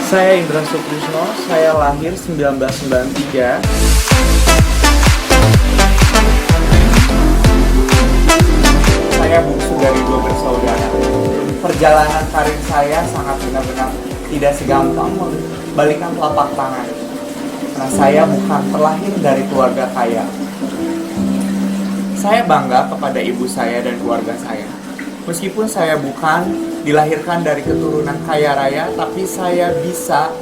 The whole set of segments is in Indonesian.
Saya Indra Sukrisno, saya lahir 1993. Saya bungsu dari 2 bersaudara. Perjalanan karir saya sangat benar-benar tidak segampang membalikkan telapak tangan. Karena saya bukan terlahir dari keluarga kaya. Saya bangga kepada ibu saya dan keluarga saya. Meskipun saya bukan dilahirkan dari keturunan kaya raya, tapi saya bisa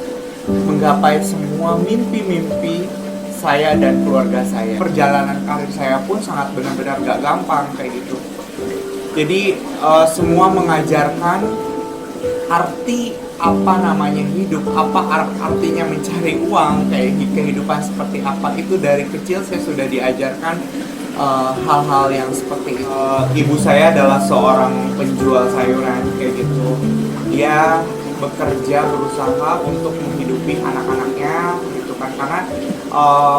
menggapai semua mimpi-mimpi saya dan keluarga saya. Perjalanan karir saya pun sangat benar-benar gak gampang kayak gitu. Jadi semua mengajarkan arti apa namanya hidup, apa artinya mencari uang, kayak kehidupan seperti apa. Itu dari kecil saya sudah diajarkan hal-hal yang seperti itu. Ibu saya adalah seorang penjual sayuran kayak gitu. Dia bekerja, berusaha untuk menghidupi anak-anaknya gitu kan, karena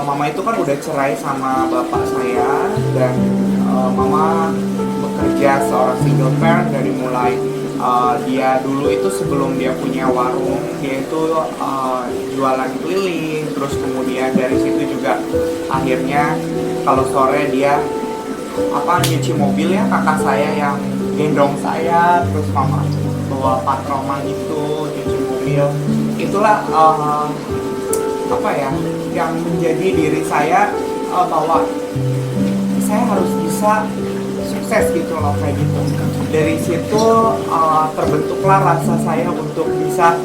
mama itu kan udah cerai sama bapak saya, dan mama bekerja seorang single parent dari mulai dia dulu itu sebelum dia punya warung, dia itu jualan keliling, terus kemudian dari situ juga akhirnya kalau sore dia nyuci mobil ya, kakak saya yang gendong saya, terus mama bawa patroma gitu cuci mobil. Itulah yang menjadi diri saya, bahwa saya harus bisa sukses gitu loh, kayak gitu. Dari situ terbentuklah rasa saya untuk bisa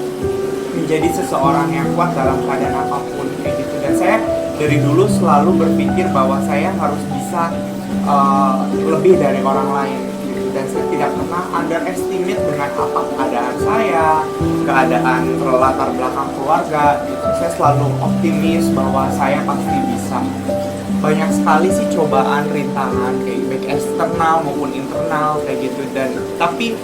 menjadi seseorang yang kuat dalam keadaan apapun kayak gitu. Dan saya dari dulu selalu berpikir bahwa saya harus bisa lebih dari orang lain gitu. Dan saya tidak pernah underestimate dengan apa keadaan saya, keadaan latar belakang keluarga gitu. Saya selalu optimis bahwa saya pasti bisa. Banyak sekali sih cobaan, rintangan kayak baik eksternal maupun internal kayak gitu, dan tapi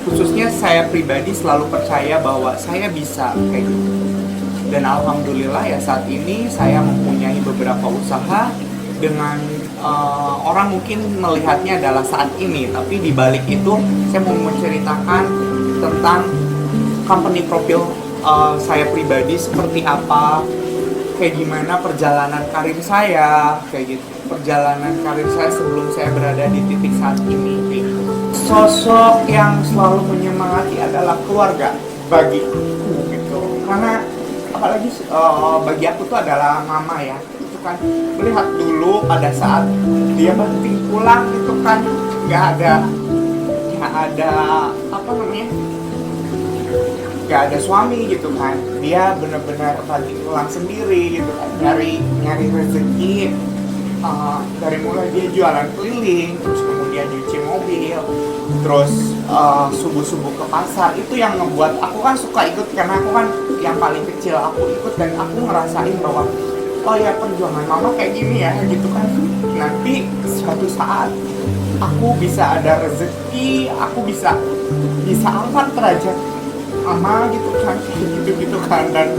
khususnya saya pribadi selalu percaya bahwa saya bisa kayak gitu. Dan alhamdulillah ya saat ini saya mempunyai beberapa usaha dengan orang mungkin melihatnya adalah saat ini, tapi di balik itu saya mau menceritakan tentang company profil saya pribadi seperti apa, kayak gimana perjalanan karir saya, kayak gitu. Perjalanan karir saya sebelum saya berada di titik saat ini. Sosok yang selalu menyemangati adalah keluarga bagiku gitu. Karena apalagi bagi aku tuh adalah mama ya. Itu kan melihat dulu pada saat dia banting pulang itu kan nggak ada gak ada suami gitu kan, dia benar-benar banting pulang sendiri gitu kan, nyari rezeki, dari mulai dia jualan keliling, terus kemudian nyuci mobil, terus subuh-subuh ke pasar. Itu yang ngebuat aku kan suka ikut, karena aku kan yang paling kecil, aku ikut dan aku ngerasain bahwa oh ya, perjuangan mama kayak gini ya gitu kan. Nanti suatu saat aku bisa ada rezeki, aku bisa angkat derajat mama gitu kan, gitu kan. Dan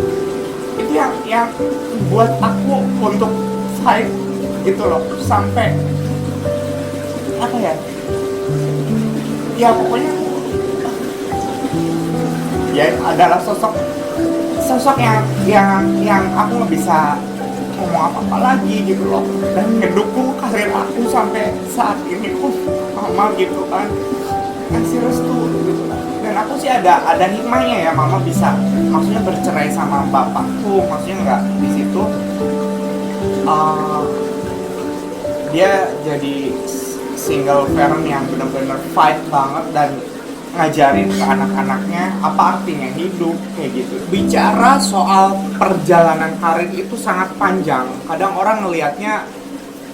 itu yang buat aku untuk fight gitu loh, sampai pokoknya ya adalah sosok yang aku nggak bisa ngomong apa-apa lagi gitu loh, dan ngedukung karir aku sampai saat ini pun mama gitu kan, kasih restu gitu kan. Dan aku sih ada hikmahnya ya, mama bisa maksudnya bercerai sama bapakku, maksudnya nggak di situ dia jadi single parent yang benar-benar fight banget dan ngajarin ke anak-anaknya apa artinya hidup kayak gitu. Bicara soal perjalanan karir itu sangat panjang. Kadang orang ngelihatnya,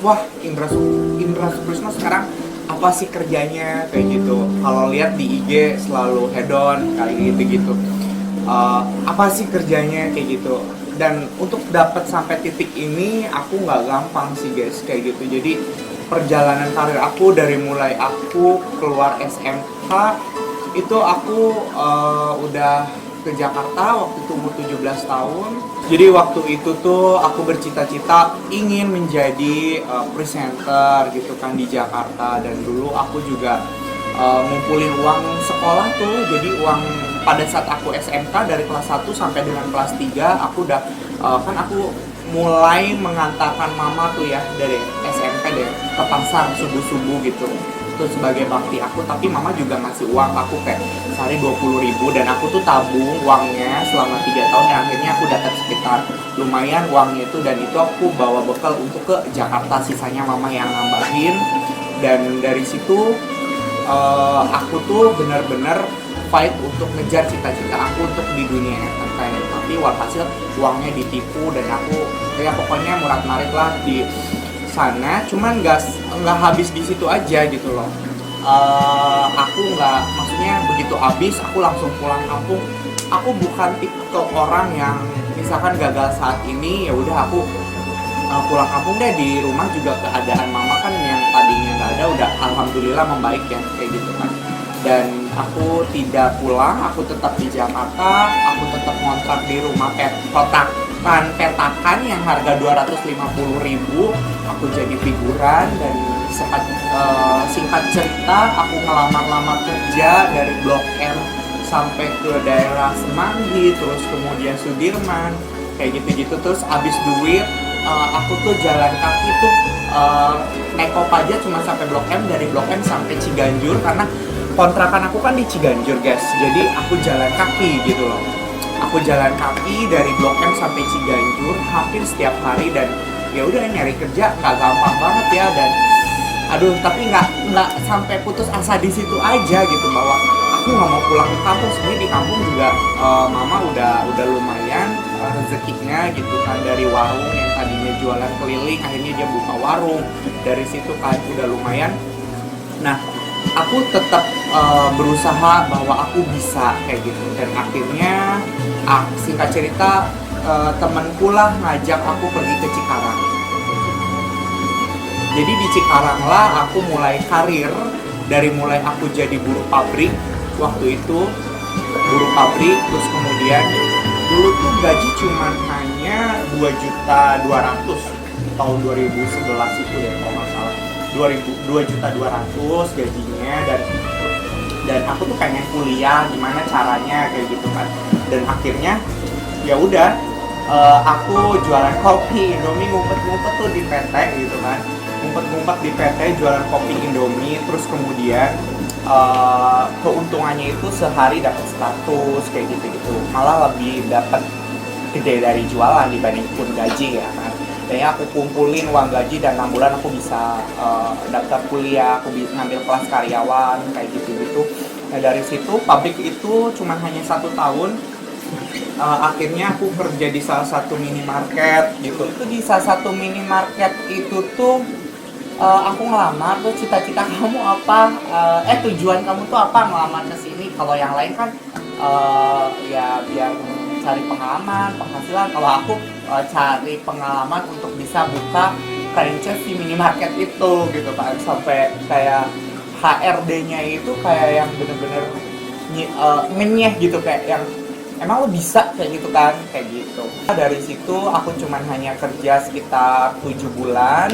wah Indra Sukrisno sekarang apa sih kerjanya kayak gitu. Kalau lihat di IG selalu head on kayak gitu. Apa sih kerjanya kayak gitu. Dan untuk dapat sampai titik ini aku nggak gampang sih guys kayak gitu. Jadi perjalanan karir aku dari mulai aku keluar SMK itu aku udah ke Jakarta waktu itu umur 17 tahun. Jadi waktu itu tuh aku bercita-cita ingin menjadi presenter gitu kan di Jakarta. Dan dulu aku juga ngumpulin uang sekolah tuh. Jadi uang pada saat aku SMK dari kelas 1 sampai dengan kelas 3 aku udah kan aku mulai mengantarkan mama tuh ya dari SMP deh ke pasar subuh-subuh gitu. Itu sebagai bakti aku, tapi mama juga ngasih uang aku kayak sehari 20.000 dan aku tuh tabung uangnya selama 3 tahun dan akhirnya aku dapat sekitar lumayan uangnya itu, dan itu aku bawa bekal untuk ke Jakarta, sisanya mama yang nambahin. Dan dari situ aku tuh benar-benar fight untuk ngejar cita-cita aku untuk di dunia entertain, tapi walhasil uangnya ditipu dan aku ya pokoknya murat-marit lah di sana. Cuman nggak habis di situ aja gitu loh. Aku nggak, maksudnya begitu habis aku langsung pulang kampung. Aku bukan tipe orang yang misalkan gagal saat ini ya udah aku pulang kampung deh. Di rumah juga keadaan mama kan yang tadinya nggak ada udah alhamdulillah membaik ya kayak gitu kan. Dan aku tidak pulang, aku tetap di Jakarta, aku tetap ngontrak di rumah petakan yang harga 250.000. Aku jadi figuran dan singkat cerita aku ngelamar-lamar kerja dari Blok M sampai ke daerah Semanggi, terus kemudian Sudirman, kayak gitu-gitu. Terus abis duit aku tuh jalan kaki tuh naik Kopaja cuma sampai Blok M, dari Blok M sampai Ciganjur karena kontrakan aku kan di Ciganjur guys, jadi aku jalan kaki gitu loh. Aku jalan kaki dari Blok M sampai Ciganjur hampir setiap hari, dan ya udah nyari kerja nggak gampang banget ya. Dan aduh, tapi nggak sampai putus asa di situ aja gitu, bahwa aku nggak mau pulang ke kampung. Sebenarnya di kampung juga mama udah lumayan rezekinya gitu kan, dari warung yang tadinya jualan keliling akhirnya dia buka warung, dari situ kan udah lumayan. Nah, aku tetap berusaha bahwa aku bisa kayak gitu, dan akhirnya singkat cerita temanku lah ngajak aku pergi ke Cikarang. Jadi di Cikarang lah aku mulai karir, dari mulai aku jadi buruh pabrik waktu itu, buruh pabrik. Terus kemudian dulu tuh gaji cuman hanya 2.200.000 tahun 2011 itu ya kalau nggak salah, 2.200.000 gajinya. Dan aku tuh pengen kuliah gimana caranya kayak gitu kan. Dan akhirnya ya udah aku jualan kopi Indomie, ngumpet-ngumpet tuh di PT gitu kan, ngumpet-ngumpet di PT jualan kopi Indomie. Terus kemudian keuntungannya itu sehari dapat 100 kayak gitu, malah lebih dapat gede dari jualan dibandingkan gaji ya kan. Dan aku kumpulin uang gaji dan 6 bulan aku bisa daftar kuliah, aku bisa ngambil kelas karyawan kayak gitu. Nah dari situ pabrik itu cuma hanya 1 tahun. Akhirnya aku kerja di salah satu minimarket gitu. Itu di salah satu minimarket itu tuh aku ngelamar tuh, cita-cita kamu apa? Tujuan kamu tuh apa ngelamar ke sini? Kalau yang lain kan ya biar cari pengalaman, penghasilan. Kalau aku cari pengalaman untuk bisa buka franchise di minimarket itu gitu kan. Sampai kayak HRD-nya itu kayak yang bener-bener ngenyeh gitu, kayak yang emang lo bisa kayak gitu kan, kayak gitu. Dari situ aku cuman hanya kerja sekitar 7 bulan.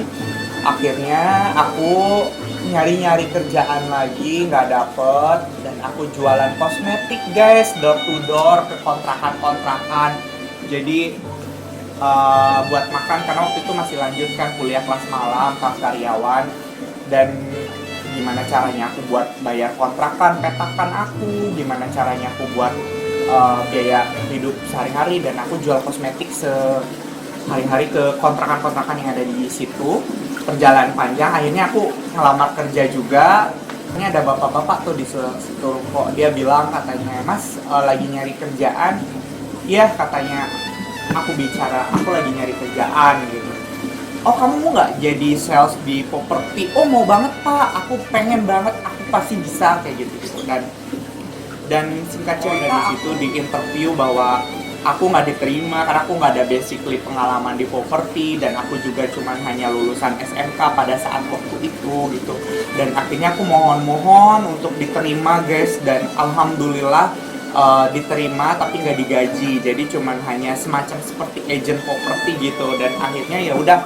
Akhirnya aku nyari-nyari kerjaan lagi, nggak dapet, dan aku jualan kosmetik guys, door to door ke kontrakan-kontrakan. Jadi buat makan, karena waktu itu masih lanjut kan kuliah kelas malam, kelas karyawan. Dan gimana caranya aku buat bayar kontrakan petakan aku, gimana caranya aku buat biaya hidup sehari-hari. Dan aku jual kosmetik sehari-hari ke kontrakan-kontrakan yang ada di situ. Perjalanan panjang, akhirnya aku ngelamar kerja juga. Ini ada bapak-bapak tuh di situ kok, dia bilang katanya, "Mas lagi nyari kerjaan?" Iya katanya, aku bicara, aku lagi nyari kerjaan gitu. "Oh kamu mau nggak jadi sales di properti?" "Oh mau banget pak, aku pengen banget, aku pasti bisa," kayak gitu. Dan singkat cerita di situ di interview bahwa aku nggak diterima karena aku nggak ada basically pengalaman di properti, dan aku juga cuma hanya lulusan SMK pada saat waktu itu gitu. Dan akhirnya aku mohon untuk diterima guys, dan alhamdulillah diterima, tapi nggak digaji. Jadi cuma hanya semacam seperti agent properti gitu. Dan akhirnya ya udah,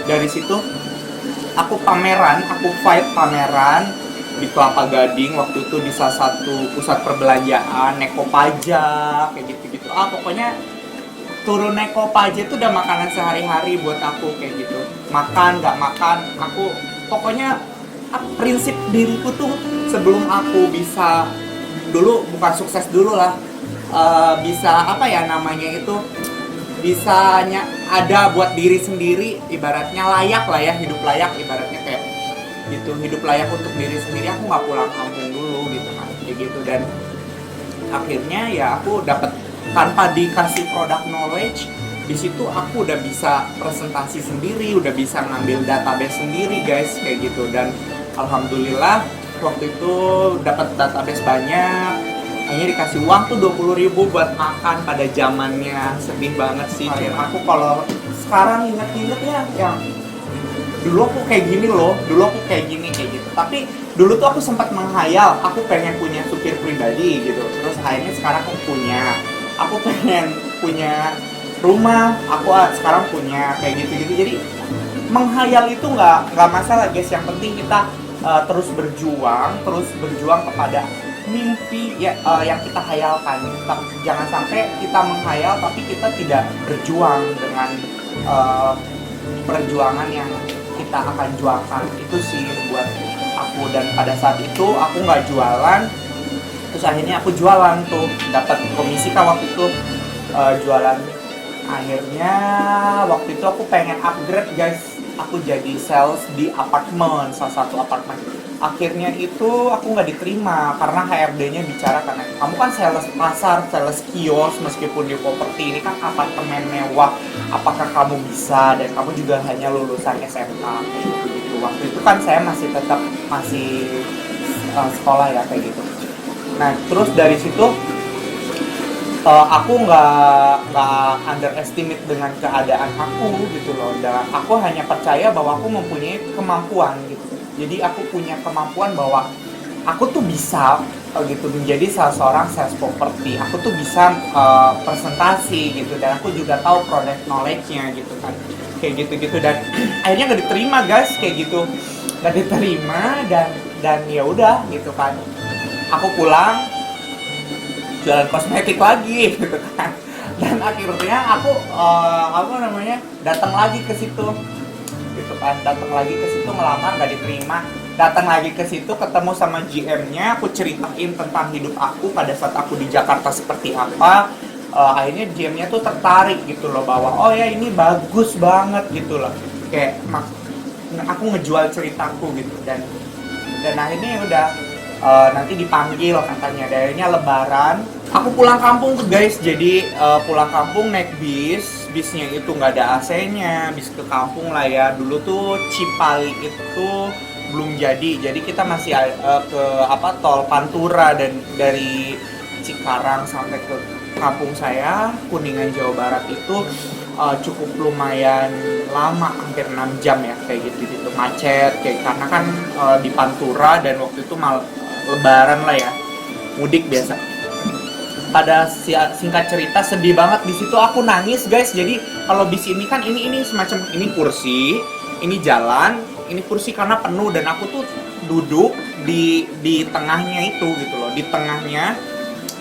dari situ aku fight pameran di Kelapa Gading waktu itu di salah satu pusat perbelanjaan, naik Kopaja kayak gitu-gitu. Pokoknya turun naik Kopaja itu udah makanan sehari-hari buat aku kayak gitu. Makan nggak makan, aku pokoknya prinsip diriku tuh sebelum aku bisa dulu bukan sukses dulu lah, bisa apa ya namanya itu, bisanya ada buat diri sendiri, ibaratnya layak lah ya, hidup layak ibaratnya kayak gitu, hidup layak untuk diri sendiri. Aku nggak pulang kampung dulu gitu kan kayak gitu. Dan akhirnya ya aku dapat, tanpa dikasih product knowledge, di situ aku udah bisa presentasi sendiri, udah bisa ngambil database sendiri guys kayak gitu. Dan alhamdulillah waktu itu dapat database banyak, hanya dikasih uang tuh 20.000 buat makan pada zamannya. Sedih banget sih. Aku kalau sekarang inget-ingetnya yang dulu aku kayak gini loh, dulu aku kayak gini kayak gitu. Tapi dulu tuh aku sempat menghayal, aku pengen punya supir pribadi gitu. Terus akhirnya sekarang aku pengen punya rumah, aku sekarang punya kayak gitu-gitu. Jadi menghayal itu nggak masalah guys. Yang penting kita terus berjuang kepada mimpi ya, yang kita hayalkan. Jangan sampai kita menghayal tapi kita tidak berjuang dengan perjuangan yang kita akan jualkan. Itu sih buat aku. Dan pada saat itu aku nggak jualan, terus akhirnya aku jualan tuh, dapat komisi kan waktu itu, jualan. Akhirnya waktu itu aku pengen upgrade guys, aku jadi sales di apartemen, salah satu apartemen. Akhirnya itu aku nggak diterima karena HRD-nya bicara, karena kamu kan sales pasar, sales kios, meskipun di properti ini kan apartemen mewah, apakah kamu bisa, dan kamu juga hanya lulusan SMK gitu. Waktu itu kan saya masih sekolah ya kayak gitu. Nah terus dari situ aku nggak underestimate dengan keadaan aku gitu loh. Dan aku hanya percaya bahwa aku mempunyai kemampuan gitu. Jadi aku punya kemampuan bahwa aku tuh bisa gitu menjadi salah seorang sales property. Aku tuh bisa presentasi gitu, dan aku juga tahu product knowledge-nya gitu kan kayak gitu-gitu. Dan akhirnya nggak diterima guys kayak gitu, nggak diterima. Dan ya udah gitu kan, aku pulang jualan kosmetik lagi gitu kan. Dan akhirnya aku datang lagi ke situ gitu kan, datang lagi ke situ ngelamar, nggak diterima. Datang lagi ke situ, ketemu sama GM-nya, aku ceritain tentang hidup aku pada saat aku di Jakarta seperti apa. Akhirnya GM-nya tuh tertarik gitu loh, bahwa oh ya ini bagus banget gitu loh, kayak aku ngejual ceritaku gitu. Dan akhirnya ya udah, nanti dipanggil katanya. Akhirnya Lebaran aku pulang kampung tuh guys. Jadi pulang kampung naik bisnya itu nggak ada AC-nya, bis ke kampung lah ya. Dulu tuh Cipali itu belum jadi kita masih ke tol Pantura, dan dari Cikarang sampai ke kampung saya Kuningan Jawa Barat itu cukup lumayan lama, hampir 6 jam ya kayak gitu macet kayak, karena kan di Pantura, dan waktu itu Lebaran lah ya, mudik biasa. Pada singkat cerita, sedih banget di situ, aku nangis guys. Jadi kalau bis ini kan ini semacam, ini kursi, ini jalan, ini kursi karena penuh, dan aku tuh duduk di tengahnya itu gitu loh, di tengahnya.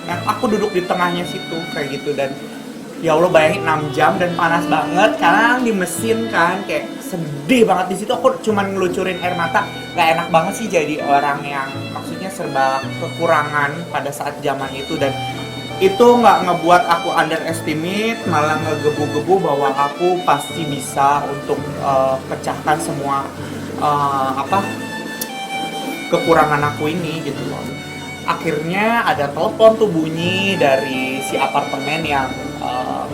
Dan aku duduk di tengahnya situ kayak gitu. Dan ya Allah, bayangin 6 jam dan panas banget karena di mesin kan, kayak sedih banget di situ. Aku cuman ngelucurin air mata. Gak enak banget sih jadi orang yang maksudnya serba kekurangan pada saat zaman itu. Dan itu nggak ngebuat aku underestimate, malah ngegebu-gebu bahwa aku pasti bisa untuk pecahkan semua kekurangan aku ini gitu loh. Akhirnya ada telepon tuh bunyi dari si apartemen yang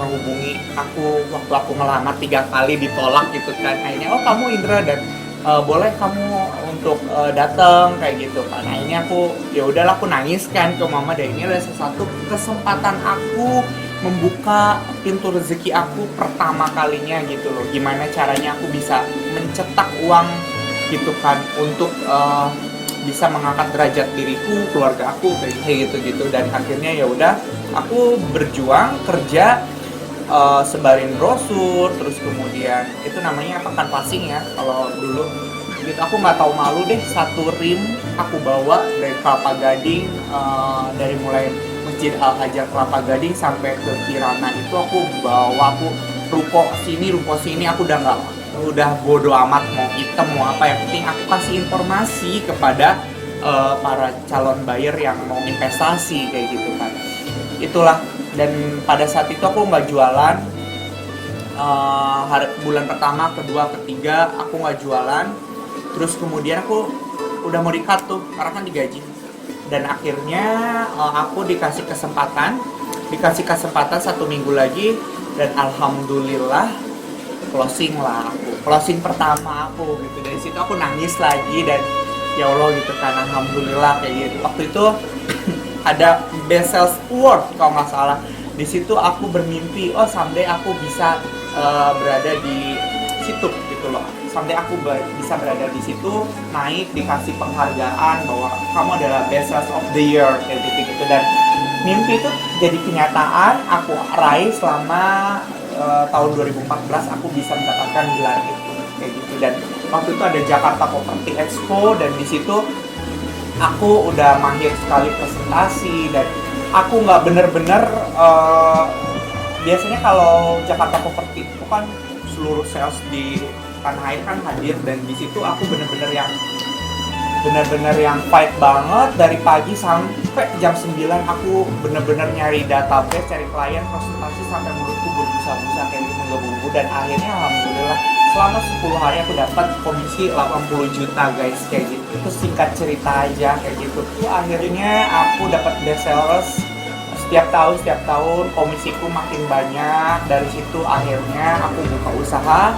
menghubungi aku waktu aku ngelamar 3 kali ditolak gitu kan. Akhirnya, oh kamu Indra, dan boleh kamu untuk datang kayak gitu kan. Nah ini aku ya udahlah, aku nangis kan ke mama. Dan ini adalah sesuatu kesempatan aku membuka pintu rezeki aku pertama kalinya gitu loh. Gimana caranya aku bisa mencetak uang gitu kan, untuk bisa mengangkat derajat diriku, keluarga aku kayak gitu. Dan akhirnya ya udah, aku berjuang kerja, sebarin brosur, terus kemudian itu namanya canvassing ya kalau dulu. gitu. Aku nggak tahu malu deh, 1 rim aku bawa dari Kelapa Gading, dari mulai Masjid Al Azhar Kelapa Gading sampai ke Kirana itu aku bawa. Aku ruko sini aku udah bodo amat mau item mau apa, yang penting aku kasih informasi kepada para calon buyer yang mau investasi kayak gitu kan. Itulah, dan pada saat itu aku nggak jualan. Bulan pertama, kedua, ketiga aku nggak jualan. Terus kemudian aku udah mau di-cut tuh karena kan digaji. Dan akhirnya aku dikasih kesempatan 1 minggu lagi, dan alhamdulillah closing pertama aku gitu. Dari situ aku nangis lagi, dan ya Allah gitu kan, alhamdulillah kayak gitu. Waktu itu ada Best Sales Award kalau nggak salah. Di situ aku bermimpi, someday aku bisa berada di situ gitu loh. Someday aku bisa berada di situ, naik, dikasih penghargaan bahwa kamu adalah Best Sales of the Year kayak gitu. Dan mimpi itu jadi kenyataan, aku raih selama tahun 2014 aku bisa mendapatkan gelar itu kayak gitu. Dan waktu itu ada Jakarta Property Expo, dan di situ aku udah mahir sekali presentasi, dan aku nggak bener-bener biasanya kalau Jakarta Property itu kan seluruh sales di tanah air kan hadir, dan di situ aku bener-bener yang fight banget dari pagi sampai jam 9. Aku bener-bener nyari database, cari klien, presentasi sampai mulutku berbusa-busa kayak gitu, menggebu-gebu. Dan akhirnya alhamdulillah selama 10 hari aku dapat komisi 80 juta guys kayak gitu. Itu singkat cerita aja kayak gitu. Itu akhirnya aku dapat best sellers setiap tahun komisiku makin banyak. Dari situ akhirnya aku buka usaha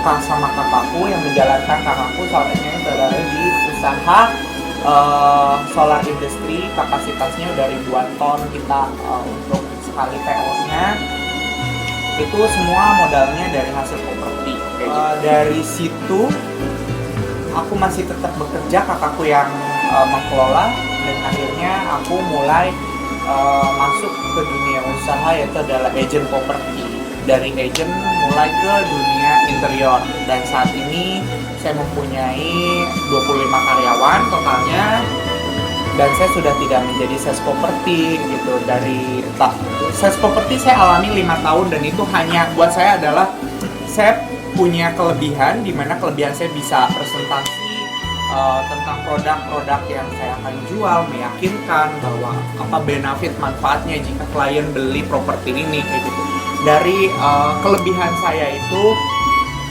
sama kakakku yang menjalankan. Kakakku soalnya berada di usaha solar industry, kapasitasnya udah ribuan ton kita untuk sekali PO-nya. Itu semua modalnya dari hasil properti. Dari situ aku masih tetap bekerja, kakakku yang mengelola, dan akhirnya aku mulai masuk ke dunia usaha, yaitu adalah agent properti. Dari agent mulai ke dunia interior, dan saat ini saya mempunyai 25 karyawan totalnya, dan saya sudah tidak menjadi sales properti gitu. Dari sales properti saya alami 5 tahun, dan itu hanya buat saya adalah saya punya kelebihan, dimana kelebihan saya bisa presentasi tentang produk-produk yang saya akan jual, meyakinkan bahwa apa benefit manfaatnya jika klien beli properti ini kayak gitu. Dari kelebihan saya itu,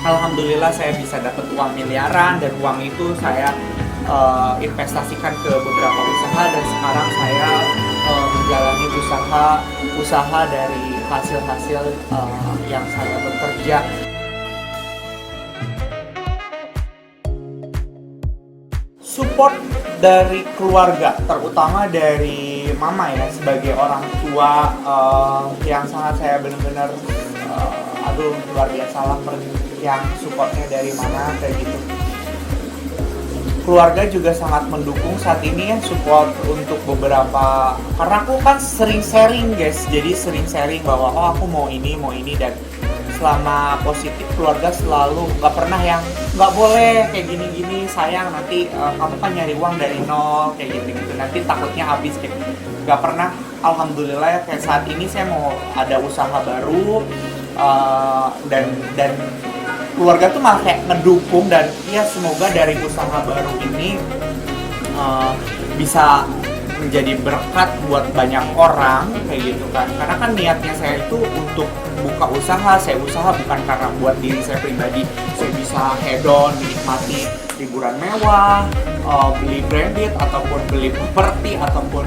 alhamdulillah saya bisa dapat uang miliaran, dan uang itu saya investasikan ke beberapa usaha, dan sekarang saya menjalani usaha dari hasil-hasil yang saya bekerja. Support dari keluarga, terutama dari mama ya, sebagai orang tua yang sangat saya benar-benar luar biasa lah, yang supportnya dari mana kayak gitu. Keluarga juga sangat mendukung saat ini ya, support untuk beberapa, karena aku kan sering sharing guys, jadi sering sharing bahwa aku mau ini, dan selama positif keluarga selalu nggak pernah yang nggak boleh kayak gini-gini, sayang nanti kamu kan nyari uang dari nol kayak gitu, nanti takutnya habis kayak gitu. Nggak pernah, alhamdulillah ya, kayak saat ini saya mau ada usaha baru, dan keluarga tuh malah kayak ngedukung, dan ya semoga dari usaha baru ini bisa menjadi berkat buat banyak orang kayak gitu kan. Karena kan niatnya saya itu untuk buka usaha, saya usaha bukan karena buat diri saya pribadi, saya bisa hedon, menikmati liburan mewah, beli branded, ataupun beli properti, ataupun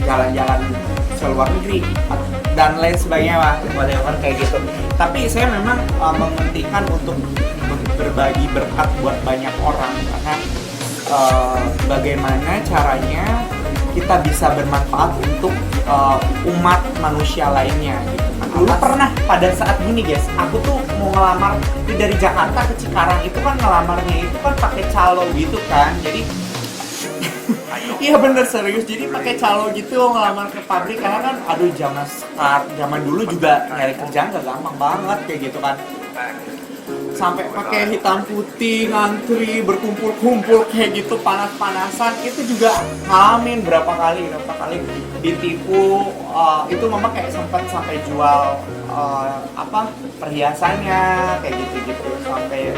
jalan-jalan ke luar negeri dan lain sebagainya lah, whatever kayak gitu. Tapi saya memang mementingkan untuk berbagi berkat buat banyak orang, karena bagaimana caranya kita bisa bermanfaat untuk umat manusia lainnya gitu. Dulu pernah pada saat gini guys, aku tuh mau ngelamar dari Jakarta ke Cikarang, itu kan ngelamarnya itu kan pakai calo gitu kan, jadi iya bener serius, jadi pakai calo gitu ngelamar ke pabrik, karena kan zaman dulu juga nyari kerjaan gak gampang banget kayak gitu kan. sampai pakai hitam putih, ngantri, berkumpul-kumpul kayak gitu, panas-panasan. Itu juga ngalamin berapa kali ditipu. Itu mama kayak sempat sampai jual perhiasannya kayak gitu, sampai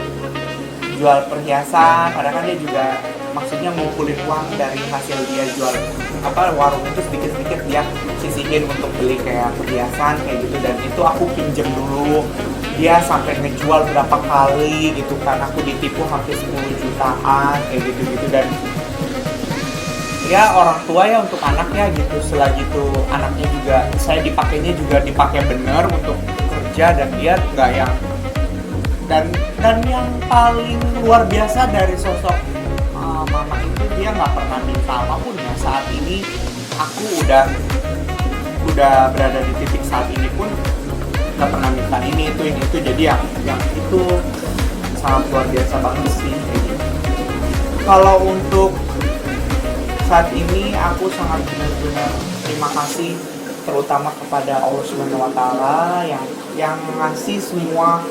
jual perhiasan. Padahal kan dia juga maksudnya ngumpulin uang dari hasil dia jual warung itu, sedikit-sedikit dia sisihin untuk beli kayak perhiasan kayak gitu. Dan itu aku pinjem dulu, dia sampai ngejual berapa kali gitu kan. Aku ditipu hampir 10 jutaan kayak gitu. Dan ya orang tua ya untuk anaknya gitu. Selagi itu anaknya juga, saya dipakai bener untuk kerja, dan dia nggak yang dan yang paling luar biasa dari sosok mama itu, dia nggak pernah minta apapun ya. Saat ini aku udah berada di titik saat ini pun nggak pernah minta ini itu. Jadi yang itu sangat luar biasa banget sih kayak gitu. Kalau untuk saat ini aku sangat benar-benar terima kasih, terutama kepada Allah Subhanahu wa Ta'ala yang ngasih semua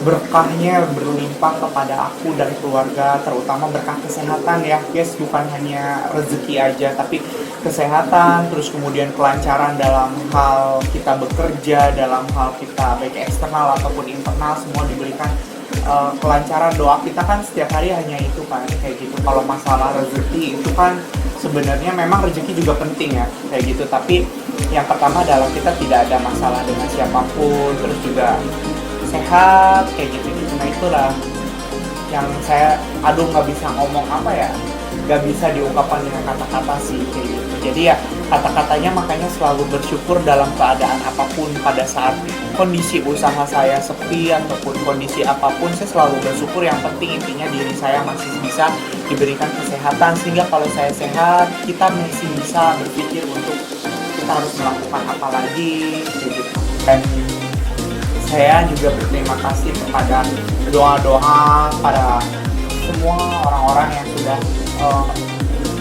berkahnya berlimpah kepada aku dan keluarga, terutama berkah kesehatan ya guys. Bukan hanya rezeki aja, tapi kesehatan, terus kemudian kelancaran dalam hal kita bekerja, dalam hal kita baik eksternal ataupun internal, semua diberikan kelancaran. Doa kita kan setiap hari hanya itu kan kayak gitu. Kalau masalah rezeki itu kan sebenarnya memang rezeki juga penting ya kayak gitu, tapi yang pertama adalah kita tidak ada masalah dengan siapapun, terus juga sehat kayak gitu. Nah itulah yang saya nggak bisa ngomong nggak bisa diungkapkan dengan kata-kata sih kayak gitu. Jadi ya kata-katanya makanya selalu bersyukur dalam keadaan apapun. Pada saat kondisi usaha saya sepi ataupun kondisi apapun, saya selalu bersyukur. Yang penting intinya diri saya masih bisa diberikan kesehatan, sehingga kalau saya sehat, kita masih bisa berpikir untuk kita harus melakukan apa lagi kayak gitu. Dan saya juga berterima kasih kepada doa-doa pada semua orang-orang yang sudah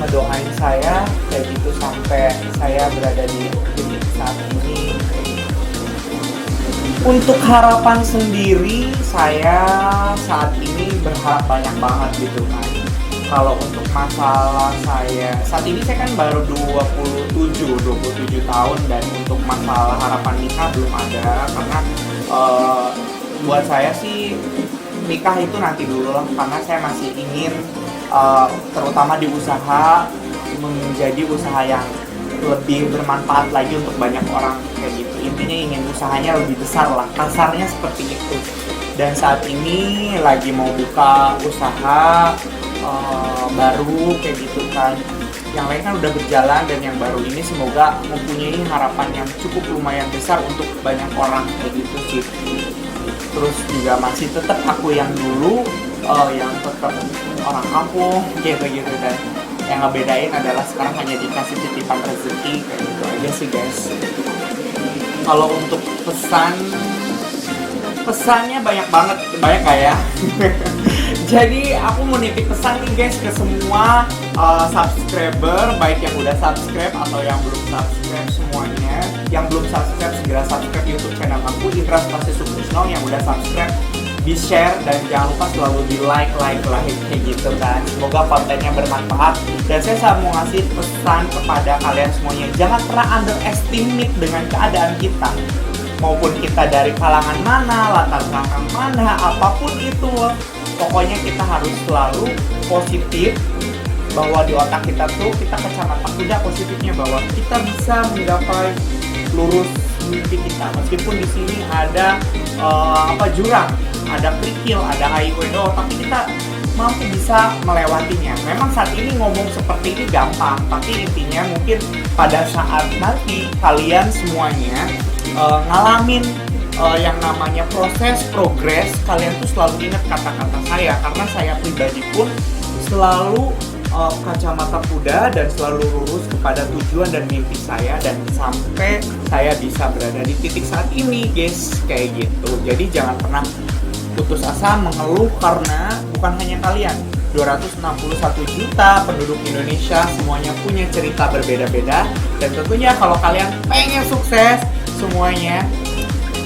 mendoain saya kayak gitu sampai saya berada di titik saat ini. Untuk harapan sendiri, saya saat ini berharap banyak banget gitu kan. Kalau untuk masalah saya, saat ini saya kan baru 27 tahun, dan untuk masalah harapan nikah belum ada. Karena buat saya sih nikah itu nanti dulu lah, karena saya masih ingin terutama di usaha menjadi usaha yang lebih bermanfaat lagi untuk banyak orang kayak gitu. Intinya ingin usahanya lebih besar lah, kasarnya seperti itu. Dan saat ini lagi mau buka usaha baru kayak gitu kan. Yang lain kan udah berjalan, dan yang baru ini semoga mempunyai harapan yang cukup lumayan besar untuk banyak orang kayak gitu sih. Terus juga masih tetap aku yang dulu, yang tetap orang kampung gitu. Dan yang ngebedain adalah sekarang hanya dikasih titipan rezeki kayak gitu aja sih guys. Kalau untuk pesannya banyak gak ya? Jadi aku mau nitip pesan nih guys ke semua subscriber, baik yang udah subscribe atau yang belum subscribe semuanya. Yang belum subscribe segera subscribe YouTube channel aku, Indra Spasi Sukrisno. Yang udah subscribe di share, dan jangan lupa selalu di like kayak gitu kan. Semoga kontennya bermanfaat, dan saya mau ngasih pesan kepada kalian semuanya, jangan pernah underestimate dengan keadaan kita, maupun kita dari kalangan mana, latar belakang mana, apapun itu. Pokoknya kita harus selalu positif, bahwa di otak kita tuh kita kacamata kuda positifnya, bahwa kita bisa menggapai lurus mimpi kita. Meskipun di sini ada jurang, ada kerikil, ada highway, tapi kita mampu bisa melewatinya. Memang saat ini ngomong seperti ini gampang, tapi intinya mungkin pada saat nanti kalian semuanya ngalamin yang namanya proses progres, kalian tuh selalu ingat kata-kata saya, karena saya pribadi pun selalu kacamata kuda dan selalu lurus kepada tujuan dan mimpi saya, dan sampai saya bisa berada di titik saat ini guys kayak gitu. Jadi jangan pernah putus asa mengeluh, karena bukan hanya kalian, 261 juta penduduk Indonesia semuanya punya cerita berbeda-beda. Dan tentunya kalau kalian pengen sukses semuanya,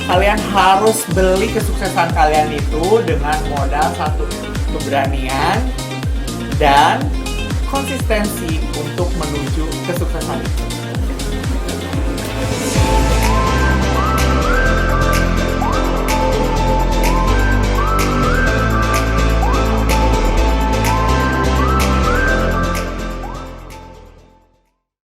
Kalian harus beli kesuksesan kalian itu dengan modal satu, keberanian dan konsistensi untuk menuju kesuksesan itu.